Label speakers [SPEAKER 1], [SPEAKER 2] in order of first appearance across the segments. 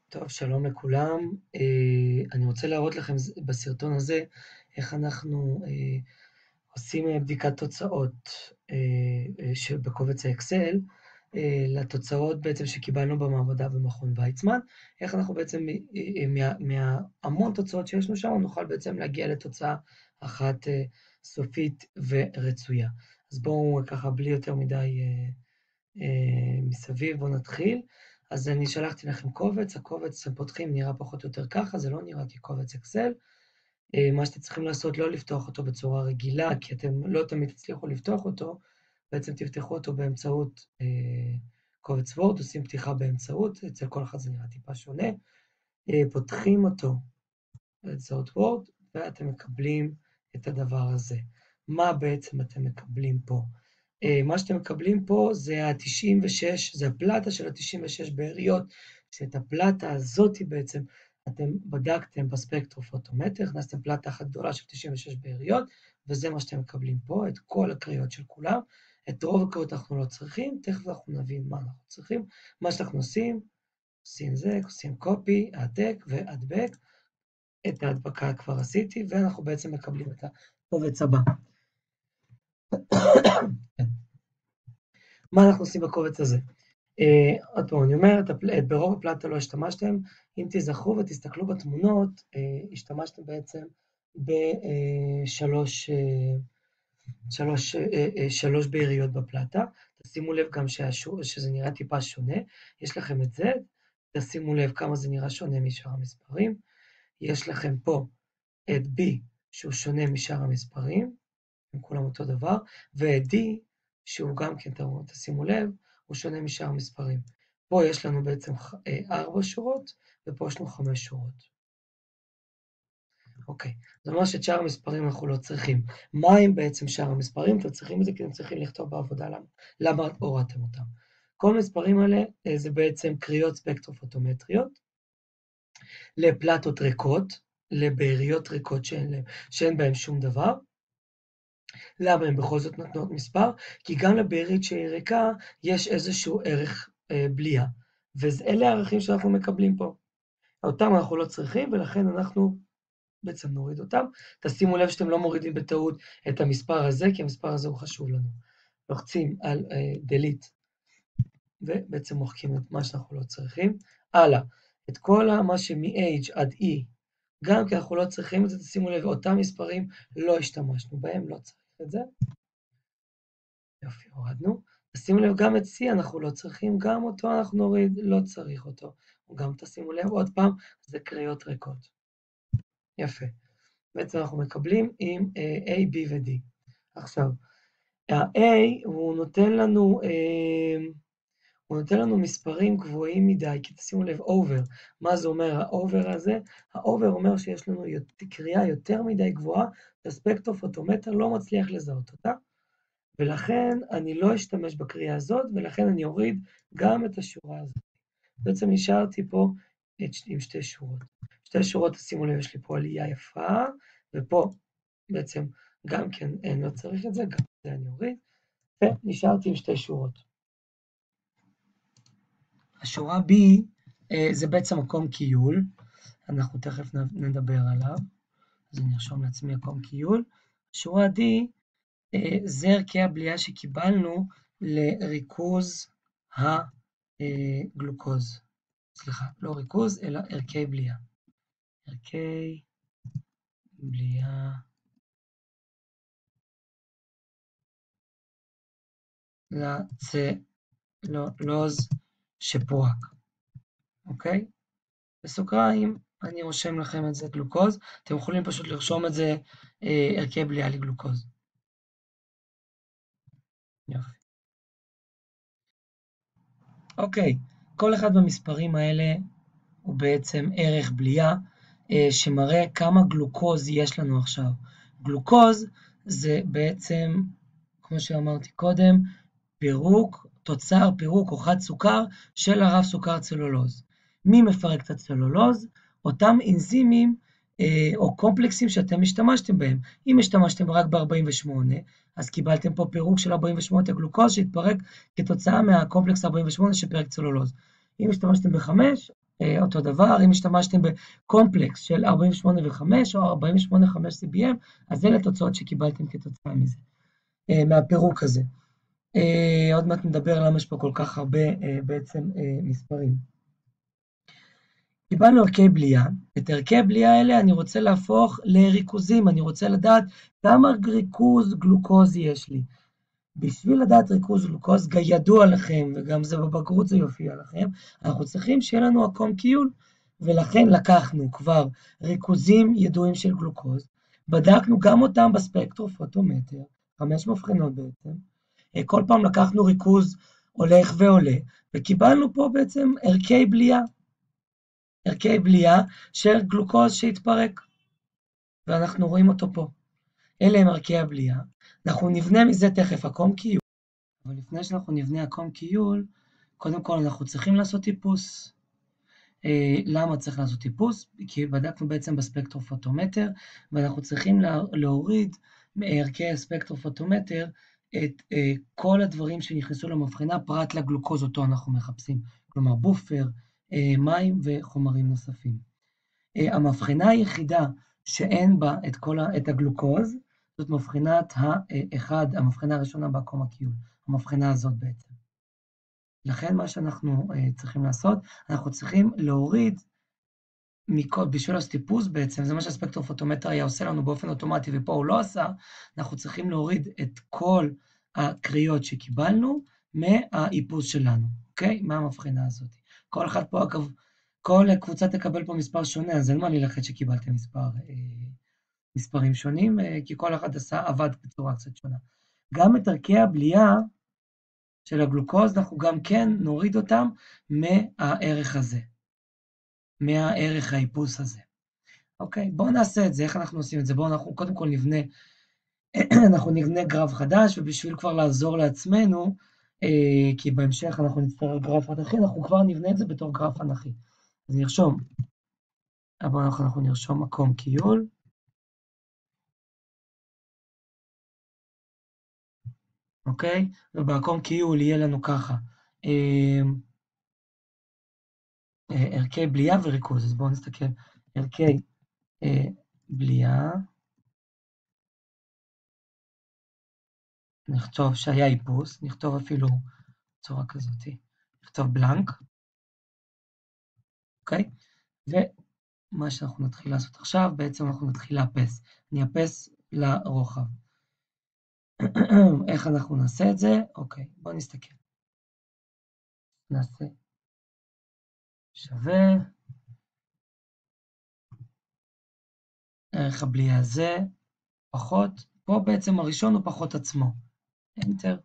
[SPEAKER 1] טוב, שלום לכולם. אני רוצה להראות לכם בסרטון הזה איך אנחנו עושים בדיקת תוצאות בקובץ האקסל, לתוצאות בעצם שקיבלנו במעבדה במכון ויצמן, איך אנחנו בעצם מהמון תוצאות שיש לנו שם, נוכל בעצם להגיע לתוצאה אחת סופית ורצויה. אז בואו ככה בלי יותר מדי מסביב, בואו נתחיל. אז אני שלחתי לכם קובץ, הקובץ שאתם פותחים נראה פחות או יותר ככה, זה לא נראה כקובץ אקסל. מה שאתם צריכים לעשות, לא לפתוח אותו בצורה רגילה, כי אתם לא תמיד תצליחו לפתוח אותו, בעצם תפתחו אותו באמצעות קובץ וורד, עושים פתיחה באמצעות, אצל כל אחד זה נראה טיפה שונה, פותחים אותו באמצעות וורד, ואתם מקבלים את הדבר הזה. מה בעצם אתם מקבלים פה? מה שאתם מקבלים פה זה ה-96, זה הפלטה של ה-96 בעיריות, שאת הפלטה הזאת בעצם אתם בדקתם בספקטרופוטומטר, הכנסתם פלטה אחת גדולה של 96 בעיריות, וזה מה שאתם מקבלים פה, את כל הקריאות של כולם. את רוב הקריאות אנחנו לא צריכים, תכף אנחנו נבין מה אנחנו צריכים. מה שאנחנו עושים זה, עושים copy, העתק והדבק, את ההדבקה כבר עשיתי, ואנחנו בעצם מקבלים את הקובץ הבא. מה אנחנו עושים בקובץ הזה? עוד פעם, אני אומר, ברוב הפלטה לא השתמשתם, אם תזכרו ותסתכלו בתמונות, השתמשתם בעצם בשלוש בעיריות בפלטה. תשימו לב גם שזה נראה טיפה שונה. יש לכם את זה, תשימו לב כמה זה נראה שונה משאר המספרים. יש לכם פה את B, שהוא שונה משאר המספרים, הם כולם אותו דבר, ואת D, שהוא גם כן, תשימו לב, הוא שונה משאר המספרים. פה יש לנו בעצם 4 שורות, ופה יש לנו 5 שורות. אוקיי, זאת אומרת שאת שאר המספרים אנחנו לא צריכים. מה הם בעצם שאר המספרים? אתם צריכים את זה כי אתם צריכים לכתוב בעבודה למה הורדתם אותם. כל המספרים האלה זה בעצם קריאות ספקטרופוטומטריות, לפלטות ריקות, לבעיריות ריקות שאין בהן שום דבר. למה הן בכל זאת נותנות מספר? כי גם לבעירית שהיא ריקה יש איזשהו ערך בליעה, ואלה הערכים שאנחנו מקבלים פה. אותם אנחנו לא צריכים, ולכן אנחנו בעצם נוריד אותם. תשימו לב שאתם לא מורידים בטעות את המספר הזה, כי המספר הזה הוא חשוב לנו. לוחצים על delete, ובעצם מוחקים את מה שאנחנו לא צריכים. הלאה, את כל מה שמ-H עד E, גם כי אנחנו לא צריכים את זה, תשימו לב, אותם מספרים לא השתמשנו בהם, לא צריך את זה. יופי, הורדנו. תשימו לב, גם את C אנחנו לא צריכים, גם אותו אנחנו נוריד, לא צריך אותו. גם תשימו לב, עוד פעם, זה קריאות ריקות. יפה. בעצם אנחנו מקבלים עם A, B ו-D. עכשיו, ה-A הוא נותן לנו מספרים גבוהים מדי, כי תשימו לב, over. מה זה אומר ה-over הזה? ה-over אומר שיש לנו קריאה יותר מדי גבוהה, והספקטרופוטומטר לא מצליח לזהות אותה, ולכן אני לא אשתמש בקריאה הזאת, ולכן אני אוריד גם את השורה הזאת. בעצם נשארתי פה עם 2 שורות. 2 שורות, תשימו לב, יש לי פה עלייה יפה, ופה בעצם גם כן לא צריך את זה, גם את זה אני אוריד, ונשארתי עם 2 שורות. השורה B זה בעצם מקום קיול, אנחנו תכף נדבר עליו, אז אני ארשום לעצמי מקום קיול. השורה D זה ערכי הבליעה שקיבלנו לריכוז הגלוקוז. סליחה, לא ריכוז, אלא ערכי בליעה. ערכי בליעה לצלולוז שפורק. אוקיי? בסוגריים, אני רושם לכם את זה גלוקוז. אתם יכולים פשוט לרשום את זה ערכי בליעה לגלוקוז. יופי. אוקיי, כל אחד במספרים האלה הוא בעצם ערך בליעה, שמראה כמה גלוקוז יש לנו עכשיו. גלוקוז זה בעצם, כמו שאמרתי קודם, תוצר פירוק או חד סוכר של הרב סוכר צלולוז. מי מפרק את הצלולוז? אותם אנזימים או קומפלקסים שאתם השתמשתם בהם. אם השתמשתם רק ב-48, אז קיבלתם פה פירוק של 48 הגלוקוז שהתפרק כתוצאה מהקומפלקס 48 שפרק צלולוז. אם השתמשתם ב-5, אותו דבר, אם השתמשתם בקומפלקס של 48.5 או 48.5 CBM, אז אלה תוצאות שקיבלתם כתוצאה מזה, מהפירוק הזה. עוד מעט נדבר למה יש פה כל כך הרבה בעצם מספרים. קיבלנו ערכי בליעה, את ערכי בליעה האלה אני רוצה להפוך לריכוזים, אני רוצה לדעת כמה ריכוז גלוקוז יש לי. בשביל לדעת ריכוז גלוקוז, ידוע לכם, וגם זה בבגרות זה יופיע לכם, אנחנו צריכים שיהיה לנו עקום קיול, ולכן לקחנו כבר ריכוזים ידועים של גלוקוז, בדקנו גם אותם בספקטרופוטומטר, 5 מבחנות בעצם, כל פעם לקחנו ריכוז הולך ועולה, וקיבלנו פה בעצם ערכי בליעה של גלוקוז שהתפרק, ואנחנו רואים אותו פה. אלה הם ערכי הבליעה. אנחנו נבנה מזה תכף עקום קיול, אבל לפני שאנחנו נבנה עקום קיול, קודם כל אנחנו צריכים לעשות טיפוס. למה צריך לעשות טיפוס? כי בדקנו בעצם בספקטרופוטומטר, ואנחנו צריכים להוריד מערכי הספקטרופוטומטר את כל הדברים שנכנסו למבחנה, פרט לגלוקוז אותו אנחנו מחפשים, כלומר בופר, מים וחומרים נוספים. המבחנה היחידה שאין בה את הגלוקוז, זאת מבחנת המבחנה הראשונה בעקום הקיול, המבחנה הזאת בעצם. לכן מה שאנחנו צריכים לעשות, אנחנו צריכים להוריד, בשביל לעשות טיפוס בעצם, זה מה שהספקטרופוטומטר היה עושה לנו באופן אוטומטי, ופה הוא לא עשה, אנחנו צריכים להוריד את כל הקריאות שקיבלנו מהאיפוס שלנו, אוקיי? מהמבחנה הזאת. כל אחד פה, אגב, כל קבוצה תקבל פה מספר שונה, אז אין מה ללכת שקיבלתם מספרים שונים, כי כל אחד עבד בצורה קצת שונה. גם את ערכי הבליעה של הגלוקוז, אנחנו גם כן נוריד אותם מהערך הזה, מהערך האיפוס הזה. אוקיי, בואו נעשה את זה, איך אנחנו עושים את זה? בואו אנחנו קודם כל נבנה גרף חדש, ובשביל כבר לעזור לעצמנו, כי בהמשך אנחנו נצטרך גרף אנכי, אנחנו כבר נבנה את זה בתור גרף אנכי. אז נרשום, אבל אנחנו נרשום מקום קיול, אוקיי? ובמקום קיול יהיה לנו ככה, ערכי בליעה וריכוז. אז בואו נסתכל, ערכי בליעה, נכתוב שהיה איפוס, נכתוב אפילו צורה כזאת, נכתוב בלנק, אוקיי? ומה שאנחנו נתחיל לעשות עכשיו, בעצם אנחנו נתחיל לאפס. אני אאפס לרוחב. איך אנחנו נעשה את זה? אוקיי, בואו נסתכל. נעשה שווה, ערך הבליעה הזה, פחות, פה בעצם הראשון הוא פחות עצמו. Enter,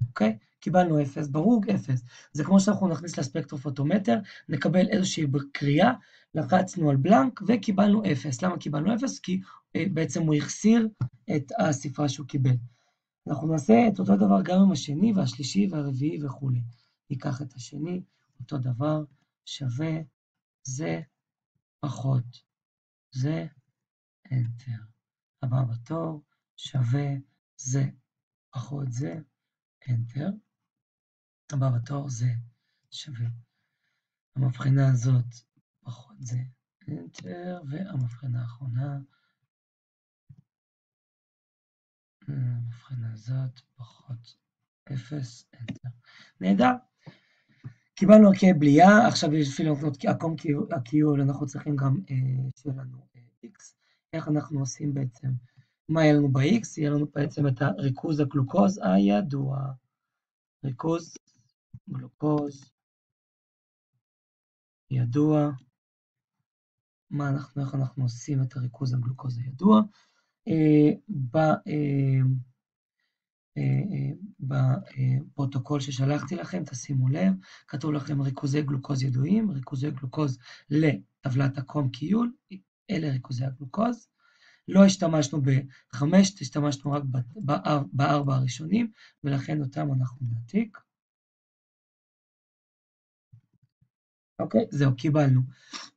[SPEAKER 1] אוקיי? קיבלנו 0, ברור 0. זה כמו שאנחנו נכניס לספקטרופוטומטר, נקבל איזושהי קריאה, לחצנו על בלנק וקיבלנו 0. למה קיבלנו 0? כי בעצם הוא החסיר את הספרה שהוא קיבל. אנחנו נעשה את אותו דבר גם עם השני והשלישי והרביעי וכו'. ניקח את השני, אותו דבר, שווה, זה, פחות, זה, Enter. הבא בתור, שווה, זה, פחות זה, Enter. הבא בתור זה שווה. המבחנה הזאת פחות זה, Enter, והמבחנה האחרונה, המבחנה הזאת פחות 0, Enter. נהדר. קיבלנו ערכי בליעה, עכשיו בשביל לקנות עקום הקיול, אנחנו צריכים גם שיהיה לנו X. איך אנחנו עושים בעצם? מה יהיה לנו ב-X? יהיה לנו בעצם את הריכוז הגלוקוז הידוע. ריכוז גלוקוז ידוע. איך אנחנו עושים את הריכוז הגלוקוז הידוע? בפרוטוקול ששלחתי לכם, תשימו לב, כתוב לכם ריכוזי גלוקוז ידועים, ריכוזי גלוקוז לטבלת עקום קיול, אלה ריכוזי הגלוקוז. לא השתמשנו ב5, השתמשנו רק ב4 הראשונים, ולכן אותם אנחנו נעתיק. אוקיי, זהו, קיבלנו.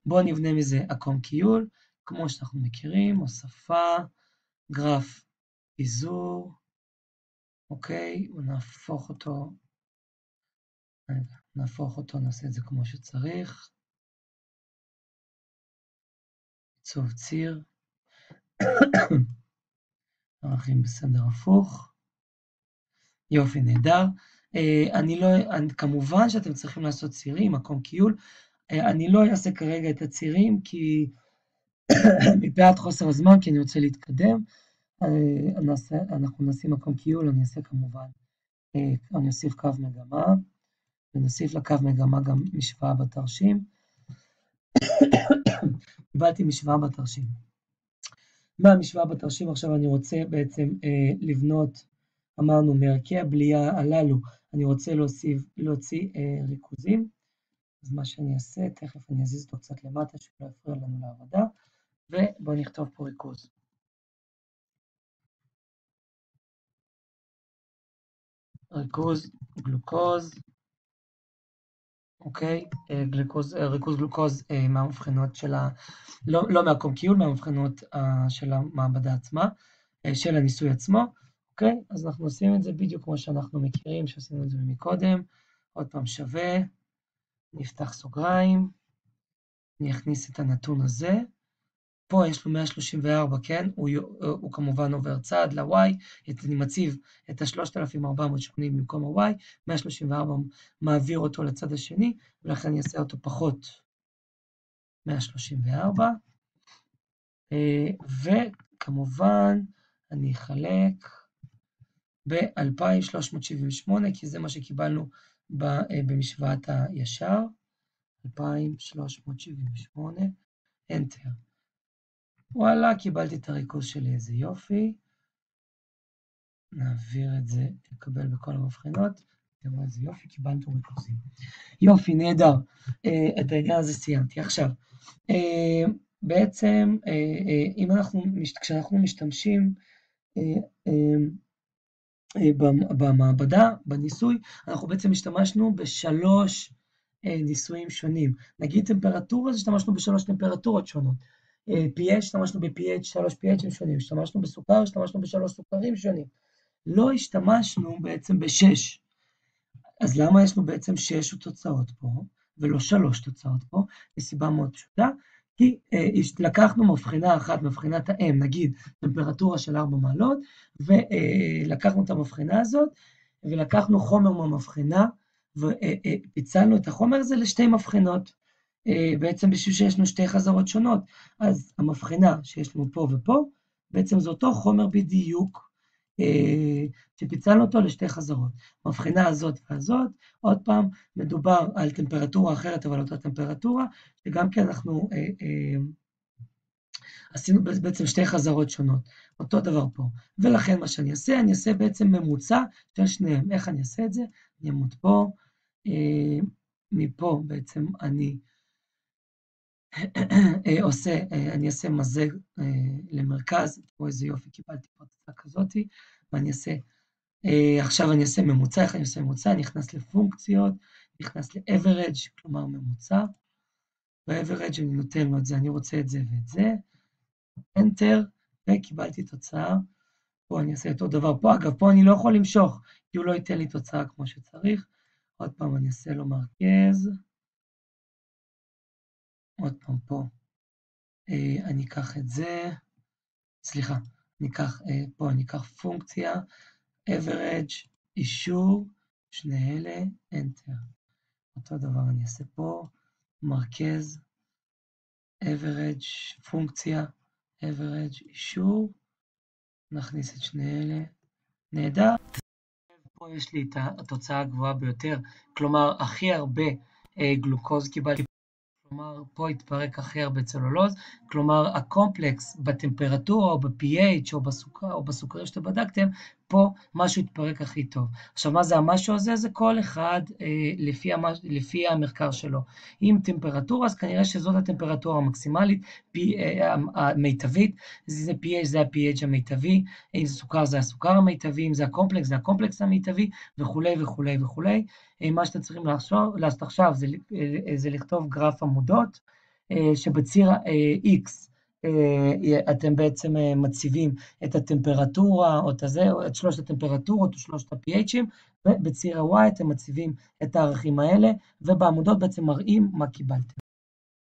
[SPEAKER 1] בואו נבנה מזה עקום קיול, כמו שאנחנו מכירים, הוספה, גרף פיזור, אוקיי, נהפוך אותו, נעשה את זה כמו שצריך. עיצוב ציר, ערכים בסדר הפוך, יופי, נהדר. כמובן שאתם צריכים לעשות צירים, מקום קיול. אני לא אעשה כרגע את הצירים, כי מפאת חוסר הזמן, כי אני רוצה להתקדם. אנחנו נשים מקום קיול, אני אעשה כמובן, אני אוסיף קו מגמה, ונוסיף לקו מגמה גם משוואה בתרשים. קיבלתי משוואה בתרשים. מהמשוואה בתרשים עכשיו אני רוצה בעצם לבנות, אמרנו מערכי הבליעה הללו, אני רוצה להוציא ריכוזים. אז מה שאני אעשה, תכף אני אזיז אותו קצת למטה, שלא יפריע לנו לעבודה, ובואו נכתוב פה ריכוז. ריכוז גלוקוז, אוקיי, ריכוז גלוקוז מהמבחנות של לא מהקום קיול, מהמבחנות של המעבדה עצמה, של הניסוי עצמו, אוקיי? אז אנחנו עושים את זה בדיוק כמו שאנחנו מכירים, שעשינו את זה מקודם, עוד פעם שווה, נפתח סוגריים, אני אכניס את הנתון הזה, פה יש לו 134, כן? הוא כמובן עובר צעד ל-Y, אני מציב את ה-3480 במקום ה-Y, 134 מעביר אותו לצד השני, ולכן אני אעשה אותו פחות 134, וכמובן אני אחלק ב-2378, כי זה מה שקיבלנו במשוואת הישר, 2378, Enter. וואלה, קיבלתי את הריכוז שלי, איזה יופי. נעביר את זה, נקבל בכל המבחנות. תראו איזה יופי, קיבלנו ריכוזים. יופי, נהדר. את העניין הזה סיימתי. עכשיו, בעצם, כשאנחנו משתמשים במעבדה, בניסוי, אנחנו בעצם השתמשנו בשלוש ניסויים שונים. נגיד טמפרטורה, אז השתמשנו בשלוש טמפרטורות שונות. pH, השתמשנו ב-pH, 3 pH'ים שונים, השתמשנו בסוכר, השתמשנו בשלוש סוכרים שונים. לא השתמשנו בעצם ב-6. אז למה יש לנו בעצם 6 תוצאות פה, ולא 3 תוצאות פה? מסיבה מאוד פשוטה, כי לקחנו מבחנה אחת, מבחנת ה-M, נגיד טמפרטורה של 4 מעלות, ולקחנו את המבחנה הזאת, ולקחנו חומר מהמבחנה, ופיצלנו את החומר הזה לשתי מבחנות. בעצם בשביל שיש לנו שתי חזרות שונות, אז המבחנה שיש לנו פה ופה, בעצם זה אותו חומר בדיוק, שפיצלנו אותו לשתי חזרות. מבחנה הזאת והזאת, עוד פעם, מדובר על טמפרטורה אחרת, אבל אותה טמפרטורה, שגם כן אנחנו עשינו בעצם שתי חזרות שונות, אותו דבר פה. ולכן מה שאני אעשה, אני אעשה בעצם ממוצע של שניהם. איך אני אעשה את זה? אני אמות פה, מפה בעצם אני אני אעשה מזג למרכז, תראו איזה יופי, קיבלתי פה תוצאה כזאת, ואני אעשה, עכשיו אני אעשה ממוצע, איך אני עושה ממוצע? אני נכנס לפונקציות, נכנס ל-average, כלומר ממוצע, ב-average אני נותן לו את זה, אני רוצה את זה ואת זה, Enter, וקיבלתי תוצאה, פה אני אעשה אותו דבר, פה אגב, פה אני לא יכול למשוך, כי הוא לא ייתן לי תוצאה כמו שצריך, עוד פעם אני אעשה לו מרכז, עוד פעם פה, אני אקח את זה, סליחה, פה אני אקח פונקציה, average, אישור, שני אלה, enter. אותו דבר אני אעשה פה, מרכז, average, פונקציה, average, אישור, נכניס את שני אלה, נהדר. פה יש לי את התוצאה הגבוהה ביותר, כלומר הכי הרבה גלוקוז קיבלתי, כלומר, פה התפרק הכי הרבה צלולוז, כלומר, הקומפלקס בטמפרטורה או ב-pH או בסוכרים שאתם בדקתם, פה משהו התפרק הכי טוב. עכשיו, מה זה המשהו הזה? זה כל אחד לפי המחקר שלו. אם טמפרטורה, אז כנראה שזאת הטמפרטורה המקסימלית, המיטבית, זה pH, זה ה-pH המיטבי, אם זה סוכר, זה הסוכר המיטבי, אם זה הקומפלקס, זה הקומפלקס המיטבי, וכולי וכולי וכולי. מה שאתם צריכים לעשות עכשיו זה לכתוב גרף עמודות, שבציר X אתם בעצם מציבים את הטמפרטורה, או את שלושת הטמפרטורות, או שלושת ה-pH'ים, ובציר ה-Y אתם מציבים את הערכים האלה, ובעמודות בעצם מראים מה קיבלתם.